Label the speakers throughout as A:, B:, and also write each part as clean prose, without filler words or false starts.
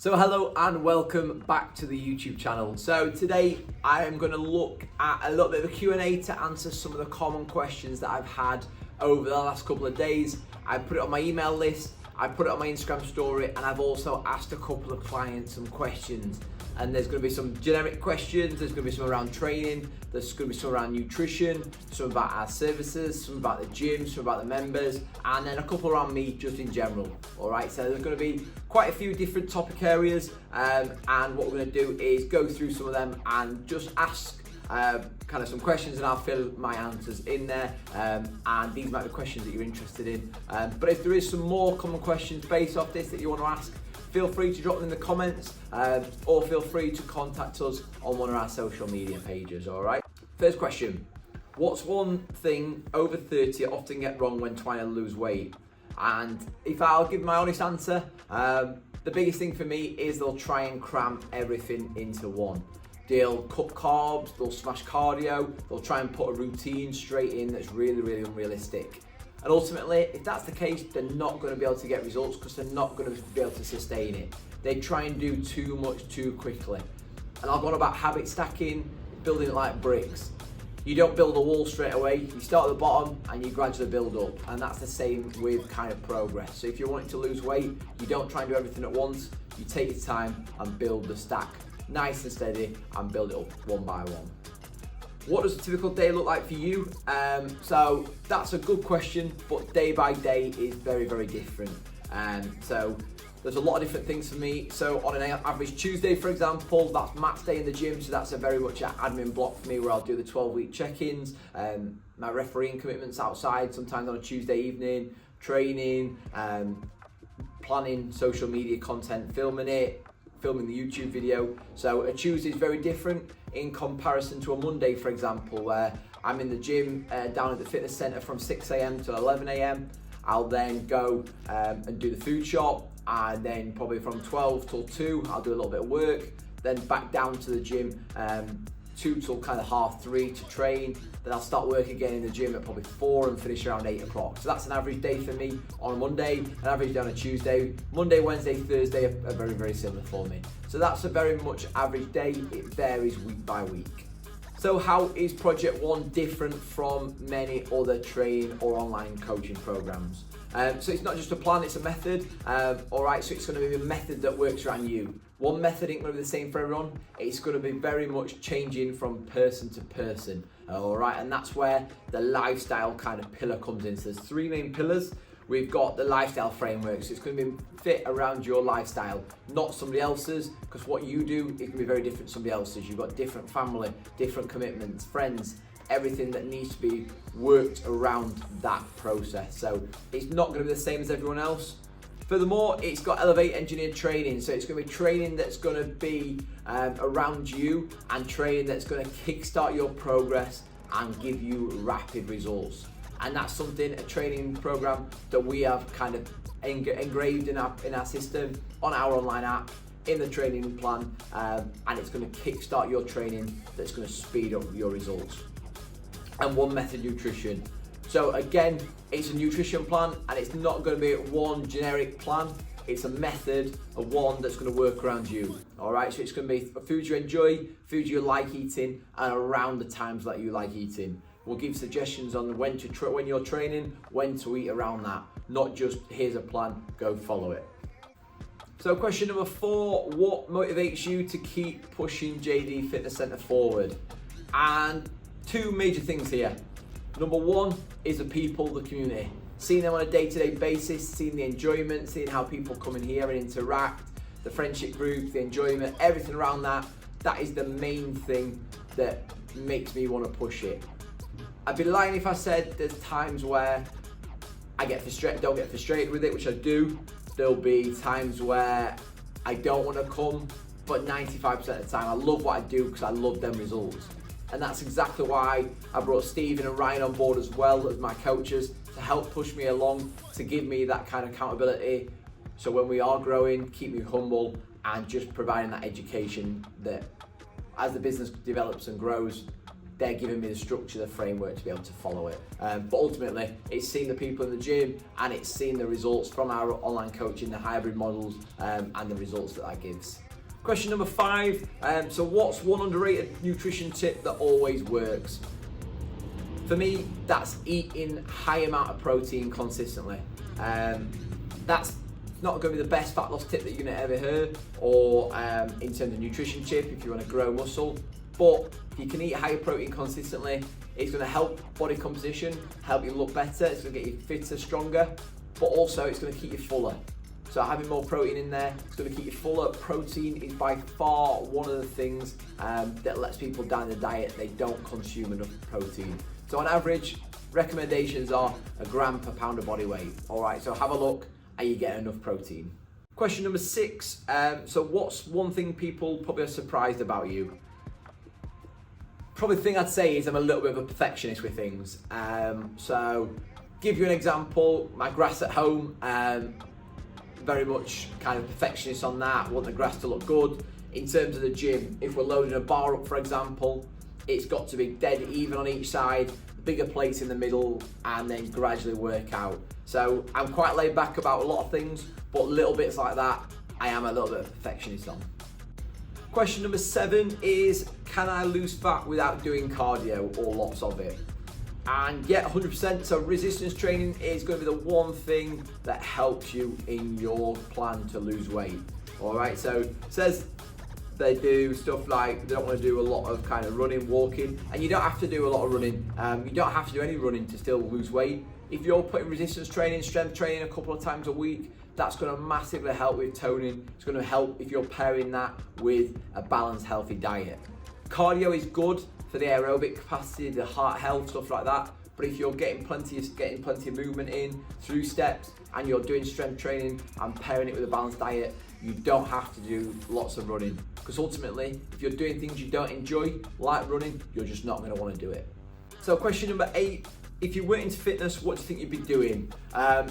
A: So hello and welcome back to the YouTube channel. So today I am going to look at a little bit of a Q&A to answer some of the common questions that I've had over the last couple of days. I put it on my email list, I put it on my Instagram story, and I've also asked a couple of clients some questions. And there's going to be some generic questions, there's going to be some around training, there's going to be some around nutrition, some about our services, some about the gym, some about the members, and then a couple around me just in general. All right, so there's going to be quite a few different topic areas, and what we're going to do is go through some of them and just ask kind of some questions, and I'll fill my answers in there, and these might be questions that you're interested in. But if there is some more common questions based off this that you want to ask, feel free to drop them in the comments, or feel free to contact us on one of our social media pages, all right? First question, what's one thing over 30 often get wrong when trying to lose weight? And if I'll give my honest answer, the biggest thing for me is they'll try and cram everything into one. They'll cut carbs, they'll smash cardio, they'll try and put a routine straight in that's really, really unrealistic. And ultimately, if that's the case, they're not going to be able to get results because they're not going to be able to sustain it. They try and do too much too quickly. And I've gone about habit stacking, building it like bricks. You don't build a wall straight away, you start at the bottom and you gradually build up. And that's the same with kind of progress. So if you're wanting to lose weight, you don't try and do everything at once, you take your time and build the stack nice and steady and build it up one by one. What does a typical day look like for you? So that's a good question, but day by day is very, very different. So there's a lot of different things for me. So on an average Tuesday, for example, that's match day in the gym. So that's a very much an admin block for me where I'll do the 12-week check-ins, my refereeing commitments outside, sometimes on a Tuesday evening, training, planning social media content, filming the YouTube video. So a Tuesday is very different in comparison to a Monday, for example, where I'm in the gym down at the fitness center from 6 a.m. to 11 a.m. I'll then go and do the food shop, and then probably from 12 till 2, I'll do a little bit of work, then back down to the gym 2 till kind of 2:30 to train. Then I'll start work again in the gym at probably 4 and finish around 8 o'clock. So that's an average day for me on a Monday, an average day on a Tuesday. Monday, Wednesday, Thursday are very, very similar for me. So that's a very much average day. It varies week by week. So how is Project One different from many other training or online coaching programs? So it's not just a plan, it's a method. All right, so it's going to be a method that works around you. One method ain't going to be the same for everyone. It's going to be very much changing from person to person. All right, and that's where the lifestyle kind of pillar comes in. So there's 3 main pillars. We've got the lifestyle framework, so it's going to be fit around your lifestyle, not somebody else's, because what you do is going to be very different to somebody else's. You've got different family, different commitments, friends, everything that needs to be worked around that process. So it's not going to be the same as everyone else. Furthermore, it's got Elevate Engineered training, so it's going to be training that's going to be around you, and training that's going to kickstart your progress and give you rapid results. And that's something, a training program that we have kind of engraved in our system, on our online app, in the training plan, and it's going to kickstart your training that's going to speed up your results. And one method, nutrition. So again, it's a nutrition plan, and it's not going to be one generic plan. It's a method of one that's going to work around you. All right, so it's going to be foods you enjoy, foods you like eating, and around the times that you like eating. We'll give suggestions on when you're training, when to eat around that. Not just here's a plan, go follow it. So question number 4, what motivates you to keep pushing JD Fitness Center forward? And 2 major things here. Number 1 is the people, the community. Seeing them on a day-to-day basis, seeing the enjoyment, seeing how people come in here and interact, the friendship groups, the enjoyment, everything around that. That is the main thing that makes me want to push it. I'd be lying if I said there's times where I don't get frustrated with it, which I do. There'll be times where I don't want to come, but 95% of the time I love what I do because I love them results. And that's exactly why I brought Stephen and Ryan on board as well as my coaches, to help push me along, to give me that kind of accountability. So when we are growing, keep me humble, and just providing that education that as the business develops and grows, they're giving me the structure, the framework to be able to follow it. But ultimately, it's seeing the people in the gym and it's seeing the results from our online coaching, the hybrid models, and the results that gives. Question number 5, so what's one underrated nutrition tip that always works? For me, that's eating high amount of protein consistently. That's not going to be the best fat loss tip that you're going to ever hear, or in terms of nutrition tip if you want to grow muscle. But if you can eat higher protein consistently, it's going to help body composition, help you look better, it's going to get you fitter, stronger, but also it's going to keep you fuller. So having more protein in there, it's going to keep you fuller. Protein is by far one of the things that lets people down the diet. They don't consume enough protein. So on average, recommendations are a gram per pound of body weight. All right, so have a look, are you getting enough protein? Question number 6, so what's one thing people probably are surprised about you? Probably the thing I'd say is I'm a little bit of a perfectionist with things. So give you an example, my grass at home, very much kind of perfectionist on that, want the grass to look good. In terms of the gym, if we're loading a bar up, for example, it's got to be dead even on each side, bigger plates in the middle, and then gradually work out. So I'm quite laid back about a lot of things, but little bits like that, I am a little bit of a perfectionist on. Question number 7 is, can I lose fat without doing cardio or lots of it? And yeah, 100%. So resistance training is going to be the one thing that helps you in your plan to lose weight. All right, so it says they do stuff like they don't want to do a lot of kind of running, walking, and you don't have to do a lot of running. You don't have to do any running to still lose weight. If you're putting resistance training, strength training a couple of times a week, that's going to massively help with toning. It's going to help if you're pairing that with a balanced, healthy diet. Cardio is good for the aerobic capacity, the heart health, stuff like that. But if you're getting plenty of movement in through steps, and you're doing strength training and pairing it with a balanced diet, you don't have to do lots of running. Because ultimately, if you're doing things you don't enjoy, like running, you're just not going to want to do it. So question number 8, if you weren't into fitness, what do you think you'd be doing?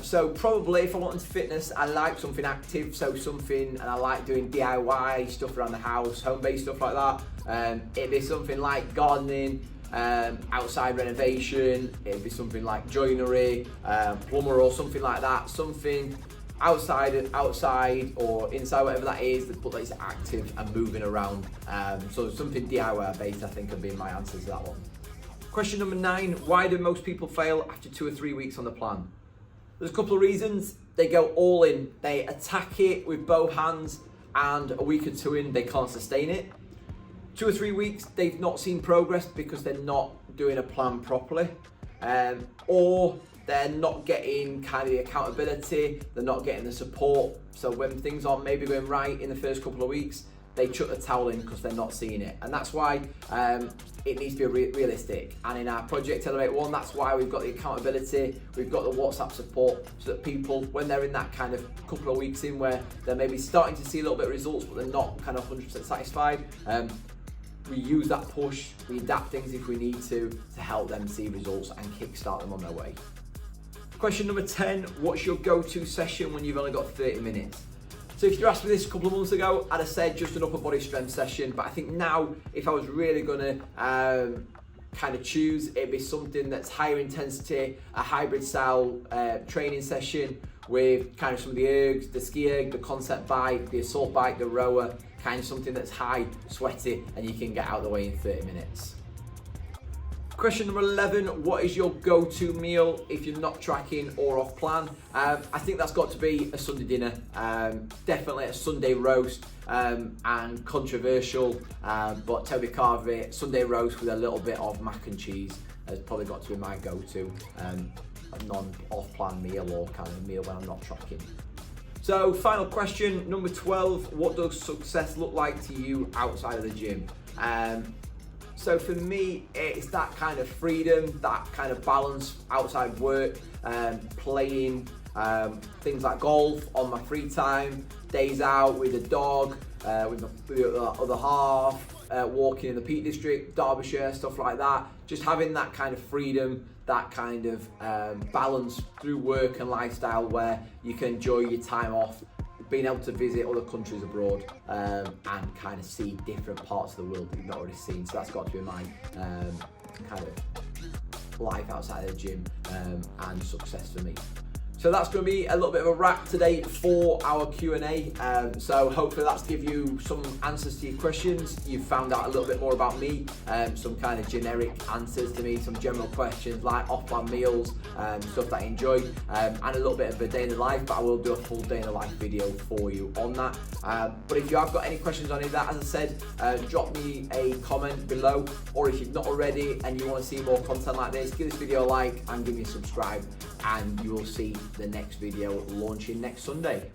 A: So probably if I want into fitness, I like something active, and I like doing DIY stuff around the house, home-based stuff like that. It'd be something like gardening, outside renovation, it'd be something like joinery, plumber or something like that, something outside or inside, whatever that is, but it's active and moving around. So something DIY based, I think, would be my answer to that one. Question number 9, why do most people fail after 2 or 3 weeks on the plan? There's a couple of reasons. They go all in, they attack it with both hands, and a week or 2 in, they can't sustain it. 2 or 3 weeks, they've not seen progress because they're not doing a plan properly, or they're not getting kind of the accountability, they're not getting the support. So when things aren't maybe going right in the first couple of weeks, they chuck the towel in because they're not seeing it. And that's why it needs to be realistic. And in our Project Elevate 1, that's why we've got the accountability, we've got the WhatsApp support, so that people, when they're in that kind of couple of weeks in where they're maybe starting to see a little bit of results, but they're not kind of 100% satisfied, we use that push, we adapt things if we need to help them see results and kickstart them on their way. Question number 10, what's your go-to session when you've only got 30 minutes? So if you asked me this a couple of months ago, I'd have said just an upper body strength session, but I think now, if I was really gonna kind of choose, it'd be something that's higher intensity, a hybrid style training session with kind of some of the ergs, the ski erg, the concept bike, the assault bike, the rower, kind of something that's high, sweaty, and you can get out of the way in 30 minutes. Question number 11, what is your go-to meal if you're not tracking or off plan? I think that's got to be a Sunday dinner, definitely a Sunday roast, and controversial, but Toby Carvey, Sunday roast with a little bit of mac and cheese has probably got to be my go-to, a non-off-plan meal or kind of meal when I'm not tracking. So final question, number 12, what does success look like to you outside of the gym? So for me, it's that kind of freedom, that kind of balance outside work, playing things like golf on my free time, days out with a dog, with the other half, walking in the Peak District, Derbyshire, stuff like that. Just having that kind of freedom, that kind of balance through work and lifestyle where you can enjoy your time off, being able to visit other countries abroad, and kind of see different parts of the world that you've not already seen. So that's got to be my kind of life outside of the gym and success for me. So that's going to be a little bit of a wrap today for our Q&A. So hopefully that's give you some answers to your questions. You've found out a little bit more about me, some kind of generic answers to me, some general questions like off-plan meals, stuff that I enjoy, and a little bit of a day in the life, but I will do a full day in the life video for you on that. But if you have got any questions on any of that, as I said, drop me a comment below, or if you've not already and you want to see more content like this, give this video a like and give me a subscribe, and you will see the next video launching next Sunday.